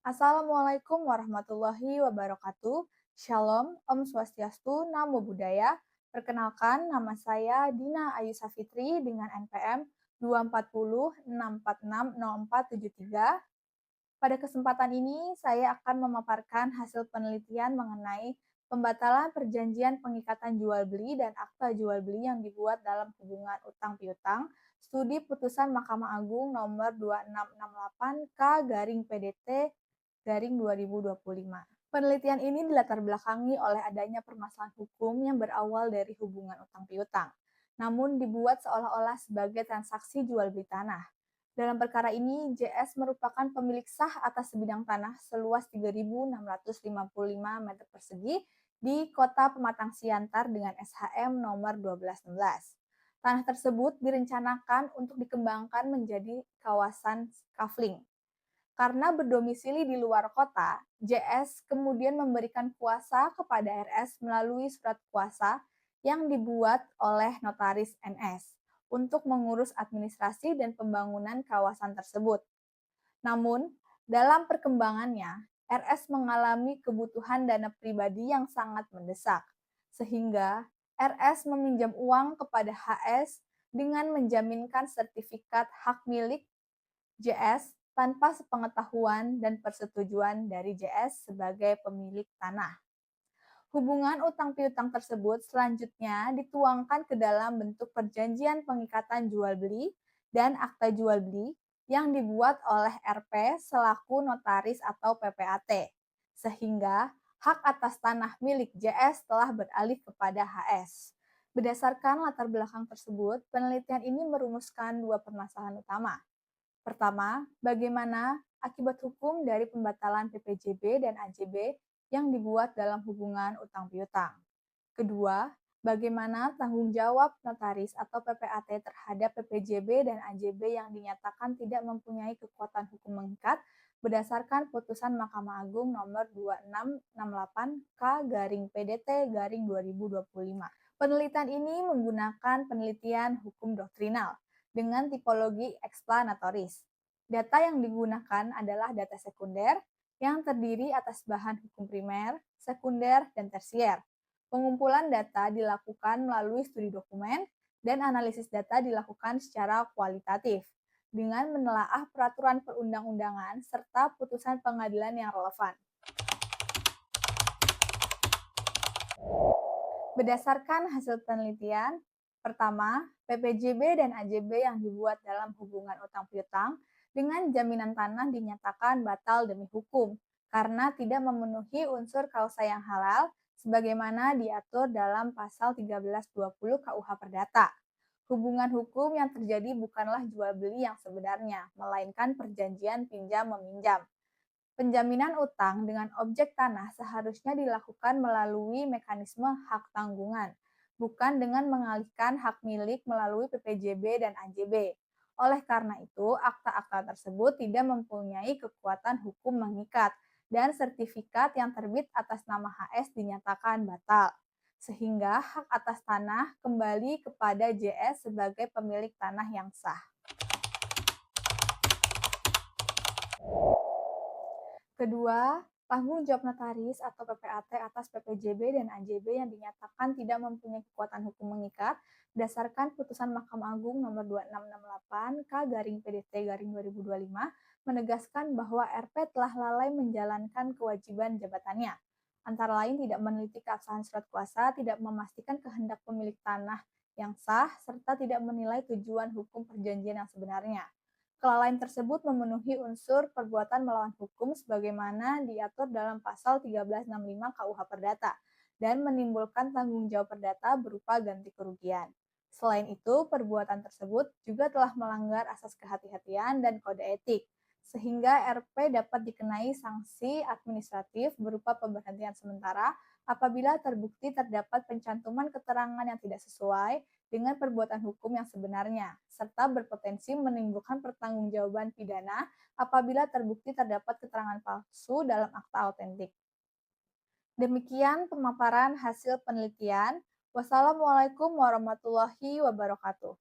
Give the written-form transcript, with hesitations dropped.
Assalamualaikum warahmatullahi wabarakatuh. Shalom, Om Swastiastu, Namo Buddhaya. Perkenalkan, nama saya Dina Ayu Safitri dengan NPM 240646043. Pada kesempatan ini, saya akan memaparkan hasil penelitian mengenai pembatalan perjanjian pengikatan jual beli dan akta jual beli yang dibuat dalam hubungan utang piutang, studi putusan Mahkamah Agung nomor 2668K/PDT/2025. Penelitian ini dilatar belakangi oleh adanya permasalahan hukum yang berawal dari hubungan utang piutang, namun dibuat seolah-olah sebagai transaksi jual beli tanah. Dalam perkara ini, JS merupakan pemilik sah atas sebidang tanah seluas 3.655 meter persegi di Kota Pematang Siantar dengan SHM nomor 1216. Tanah tersebut direncanakan untuk dikembangkan menjadi kawasan kafling. Karena berdomisili di luar kota, JS kemudian memberikan kuasa kepada RS melalui surat kuasa yang dibuat oleh notaris NS untuk mengurus administrasi dan pembangunan kawasan tersebut. Namun, dalam perkembangannya, RS mengalami kebutuhan dana pribadi yang sangat mendesak, sehingga RS meminjam uang kepada HS dengan menjaminkan sertifikat hak milik JS tanpa sepengetahuan dan persetujuan dari JS sebagai pemilik tanah. Hubungan utang piutang tersebut selanjutnya dituangkan ke dalam bentuk perjanjian pengikatan jual beli dan akta jual beli yang dibuat oleh RP selaku notaris atau PPAT, sehingga hak atas tanah milik JS telah beralih kepada HS. Berdasarkan latar belakang tersebut, penelitian ini merumuskan dua permasalahan utama. Pertama, bagaimana akibat hukum dari pembatalan PPJB dan AJB yang dibuat dalam hubungan utang piutang. Kedua, bagaimana tanggung jawab notaris atau PPAT terhadap PPJB dan AJB yang dinyatakan tidak mempunyai kekuatan hukum mengikat berdasarkan putusan Mahkamah Agung nomor 2668K/PDT/2025. Penelitian ini menggunakan penelitian hukum doktrinal dengan tipologi eksplanatoris. Data yang digunakan adalah data sekunder yang terdiri atas bahan hukum primer, sekunder, dan tersier. Pengumpulan data dilakukan melalui studi dokumen dan analisis data dilakukan secara kualitatif dengan menelaah peraturan perundang-undangan serta putusan pengadilan yang relevan. Berdasarkan hasil penelitian, pertama, PPJB dan AJB yang dibuat dalam hubungan utang piutang dengan jaminan tanah dinyatakan batal demi hukum karena tidak memenuhi unsur kausa yang halal sebagaimana diatur dalam pasal 1320 KUH Perdata. Hubungan hukum yang terjadi bukanlah jual beli yang sebenarnya, melainkan perjanjian pinjam-meminjam. Penjaminan utang dengan objek tanah seharusnya dilakukan melalui mekanisme hak tanggungan, bukan dengan mengalihkan hak milik melalui PPJB dan AJB. Oleh karena itu, akta-akta tersebut tidak mempunyai kekuatan hukum mengikat dan sertifikat yang terbit atas nama HS dinyatakan batal, sehingga hak atas tanah kembali kepada JS sebagai pemilik tanah yang sah. Kedua, tanggung jawab notaris atau PPAT atas PPJB dan AJB yang dinyatakan tidak mempunyai kekuatan hukum mengikat berdasarkan putusan Mahkamah Agung nomor 2668K/PDT/2025 menegaskan bahwa RP telah lalai menjalankan kewajiban jabatannya. Antara lain tidak meneliti keabsahan surat kuasa, tidak memastikan kehendak pemilik tanah yang sah, serta tidak menilai tujuan hukum perjanjian yang sebenarnya. Kelalaian tersebut memenuhi unsur perbuatan melawan hukum sebagaimana diatur dalam pasal 1365 KUH Perdata dan menimbulkan tanggung jawab perdata berupa ganti kerugian. Selain itu, perbuatan tersebut juga telah melanggar asas kehati-hatian dan kode etik, sehingga RP dapat dikenai sanksi administratif berupa pemberhentian sementara apabila terbukti terdapat pencantuman keterangan yang tidak sesuai dengan perbuatan hukum yang sebenarnya, serta berpotensi menimbulkan pertanggungjawaban pidana apabila terbukti terdapat keterangan palsu dalam akta autentik. Demikian pemaparan hasil penelitian. Wassalamualaikum warahmatullahi wabarakatuh.